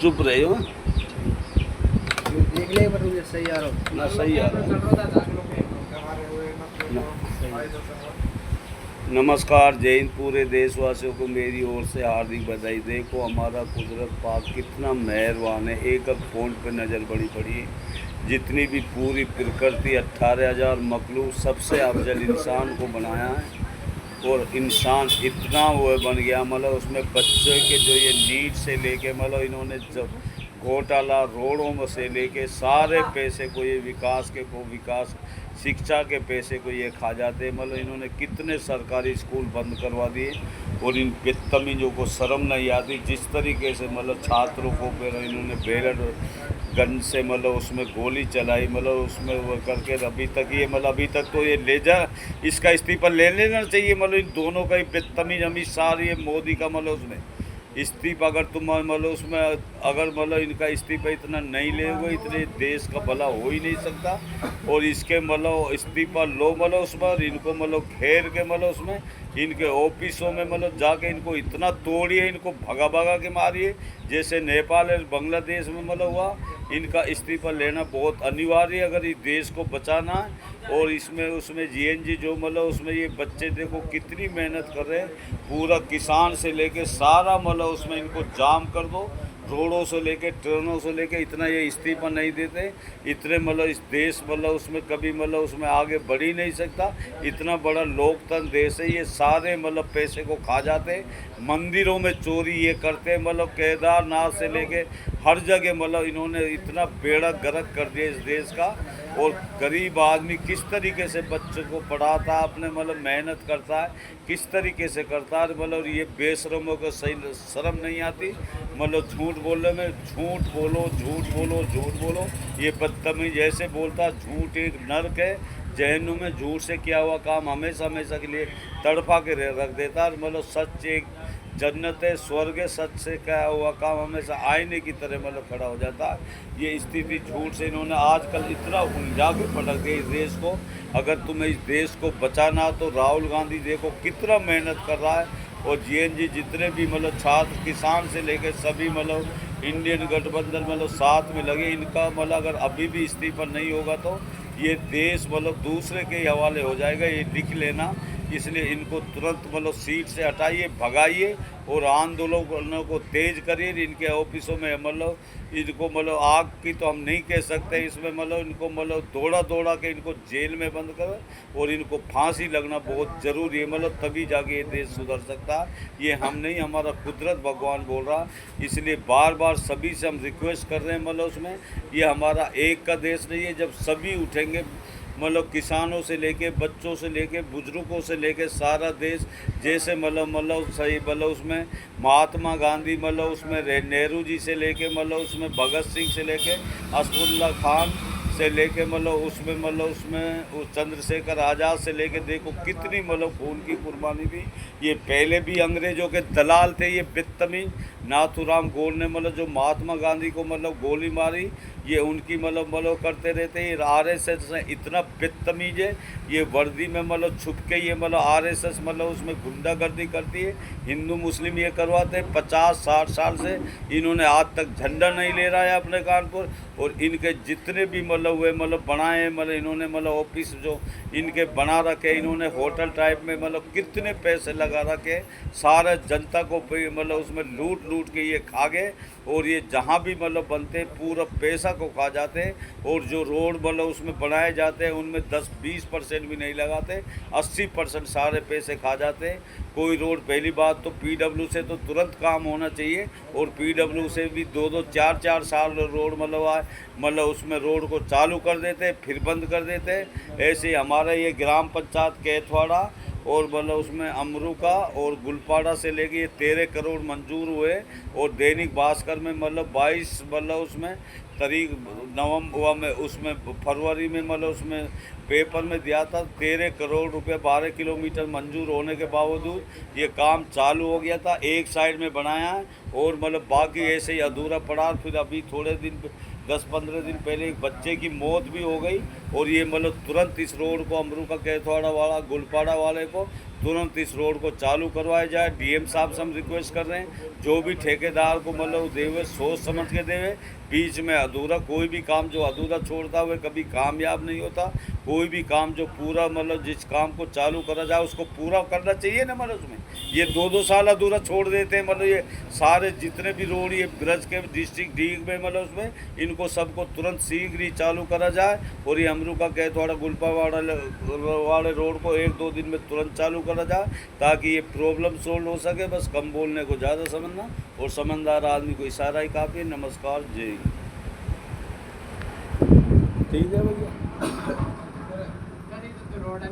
चुप रहे हो देख ले पर मुझे सही आ रहा हो ना, सही आ रहा है। नमस्कार, जय हिंद। पूरे देशवासियों को मेरी ओर से हार्दिक बधाई। देखो हमारा कुदरत पाक कितना मेहरबान है। एक एक पॉइंट पे नज़र बड़ी पड़ी है। जितनी भी पूरी प्रकृति 18,000 मखलूक सबसे अफजल इंसान को बनाया है। और इंसान इतना वो बन गया, मतलब उसमें बच्चे के जो ये नीड से लेके, मतलब इन्होंने जब घोटाला रोडों में से लेके सारे पैसे को ये विकास शिक्षा के पैसे को ये खा जाते। मतलब इन्होंने कितने सरकारी स्कूल बंद करवा दिए। और इन बदतमीजों को शर्म नहीं आती जिस तरीके से मतलब छात्रों को फिर इन्होंने बैरड गन से मतलब उसमें गोली चलाई, मतलब उसमें वो करके अभी तक तो ये ले जा, इसका इस्तीफा ले लेना चाहिए। मतलब इन दोनों का ही बदतमीज अमित शाह ये मोदी का, मतलब उसमें इस्तीफा अगर तुम मतलब उसमें अगर मतलब इनका इस्तीफा इतना नहीं लेंगे इतने देश का भला हो ही नहीं सकता। और इसके मतलब इस्तीफा लो, मतलब उसमें इनको मतलब घेर के, मतलब उसमें इनके ऑफिसों में मतलब जाके इनको इतना तोड़िए, इनको भगा भगा के मारिए जैसे नेपाल और बांग्लादेश में मतलब हुआ। इनका इस्तीफा लेना बहुत अनिवार्य है अगर इस देश को बचाना है। और इसमें उसमें जीएनजी जो मतलब उसमें ये बच्चे देखो कितनी मेहनत कर रहे हैं। पूरा किसान से लेके सारा मतलब उसमें इनको जाम कर दो, रोडों से लेके ट्रेनों से लेके, इतना ये इस्तीफा नहीं देते। इतने मतलब इस देश मतलब उसमें कभी मतलब उसमें आगे बढ़ ही नहीं सकता। इतना बड़ा लोकतंत्र देश है, ये सारे मतलब पैसे को खा जाते। मंदिरों में चोरी ये करते, मतलब केदारनाथ से लेके हर जगह मतलब इन्होंने इतना बेड़ा गर्क कर दिया इस देश का। और गरीब आदमी किस तरीके से बच्चों को पढ़ाता है, अपने मतलब मेहनत करता है, किस तरीके से करता है। मतलब ये बेशरमों को सही शर्म नहीं आती। मतलब झूठ बोलने में, झूठ बोलो झूठ बोलो झूठ बोलो, ये बदतमीज ऐसे बोलता। झूठ एक नर्क है, जहन्नुम में झूठ से किया हुआ काम हमेशा हमेशा के लिए तड़पा के रख देता है। मतलब सच एक जन्नत है, स्वर्ग है, सच से क्या हुआ काम हमेशा आईने की तरह मतलब खड़ा हो जाता है। ये स्थिति झूठ से इन्होंने आजकल इतना उलझा के पटक दिया इस देश को। अगर तुम्हें इस देश को बचाना तो राहुल गांधी देखो कितना मेहनत कर रहा है। और जीएनजी जितने भी मतलब छात्र किसान से लेकर सभी मतलब इंडियन गठबंधन मतलब साथ में लगे। इनका मतलब अगर अभी भी इस्तीफा नहीं होगा तो ये देश मतलब दूसरे के ही हवाले हो जाएगा, ये लिख लेना। इसलिए इनको तुरंत मतलब सीट से हटाइए, भगाइए और आंदोलनों को तेज करिए। इनके ऑफिसों में मतलब इनको मतलब आग की तो हम नहीं कह सकते इसमें, मतलब इनको मतलब दौड़ा के इनको जेल में बंद करो और इनको फांसी लगना बहुत ज़रूरी है। मतलब तभी जाके ये देश सुधर सकता है। ये हम नहीं, हमारा कुदरत भगवान बोल रहा। इसलिए बार बार सभी से हम रिक्वेस्ट कर रहे हैं, मतलब उसमें ये हमारा एक का देश नहीं है। जब सभी उठेंगे मतलब किसानों से लेके बच्चों से लेके बुजुर्गों से लेके सारा देश, जैसे मतलब सही मतलब उसमें महात्मा गांधी मतलब उसमें नेहरू जी से लेके मतलब उसमें भगत सिंह से लेके असफुल्ला खान से लेके मतलब उसमें वो चंद्रशेखर आज़ाद से लेके देखो कितनी मतलब खून की कुर्बानी दी। ये पहले भी अंग्रेज़ों के दलाल थे ये बदतमीज। नाथूराम गोड ने मतलब जो महात्मा गांधी को मतलब गोली मारी, ये उनकी मतलब करते रहते हैं। आरएसएस इतना बदतमीज है, ये वर्दी में मतलब छुप के ये मतलब आरएसएस मतलब उसमें गुंडागर्दी करती है। हिंदू मुस्लिम ये करवाते हैं 50-60 साल से। इन्होंने आज तक झंडा नहीं ले रहा है अपने कानपुर। और इनके जितने भी मतलब हुए मतलब बनाए हैं, मतलब इन्होंने मतलब ऑफिस जो इनके बना रखे, इन्होंने होटल टाइप में मतलब कितने पैसे लगा रखे, सारे जनता को मतलब उसमें लूट के ये खा गए। और ये जहाँ भी मतलब बनते पूरा पैसा को खा जाते हैं। और जो रोड मतलब उसमें बनाए जाते हैं उनमें 10-20% भी नहीं लगाते, 80% सारे पैसे खा जाते हैं। कोई रोड, पहली बात तो पीडब्ल्यू से तो तुरंत काम होना चाहिए। और पीडब्ल्यू से भी 2-2 4-4 साल रोड मतलब आए, मतलब उसमें रोड को चालू कर देते फिर बंद कर देते। ऐसे ही हमारा ये ग्राम पंचायत कैथवाड़ा और मतलब उसमें अमरूका और गुलपाड़ा से लेके ये 13 करोड़ मंजूर हुए। और दैनिक भास्कर में मतलब 22 मतलब उसमें तारीख नवंबर में उसमें फरवरी में मतलब उसमें पेपर में दिया था 13 करोड़ रुपए 12 किलोमीटर मंजूर होने के बावजूद ये काम चालू हो गया था, एक साइड में बनाया है और मतलब बाकी ऐसे ही अधूरा पड़ा। फिर अभी थोड़े दिन 10-15 दिन पहले एक बच्चे की मौत भी हो गई। और ये मतलब तुरंत इस रोड को अमरूका कैथवाड़ा वाला गुलपाड़ा वाले को तुरंत इस रोड को चालू करवाया जाए। डीएम साहब से हम रिक्वेस्ट कर रहे हैं, जो भी ठेकेदार को मतलब देवे सोच समझ के देवे। बीच में अधूरा कोई भी काम जो अधूरा छोड़ता हुए कभी कामयाब नहीं होता। कोई भी काम जो पूरा मतलब जिस काम को चालू करा जाए उसको पूरा करना चाहिए ना। मतलब उसमें ये 2-2 साल अधूरा छोड़ देते हैं। मतलब ये सारे जितने भी रोड ये ब्रज के डिस्ट्रिक्ट डीग में मतलब उसमें इनको सबको तुरंत शीघ्र ही चालू करा जाए। और ये अमरू का कैथवाड़ा गुलपावाड़ा वाले रोड को 1-2 दिन में तुरंत चालू करा जाए, ताकि ये प्रॉब्लम सोल्व हो सके। बस कम बोलने को ज़्यादा समझना, और समझदार आदमी को इशारा ही काफ़ी है। नमस्कार, जय हिंद। ठीक है भैया। रोड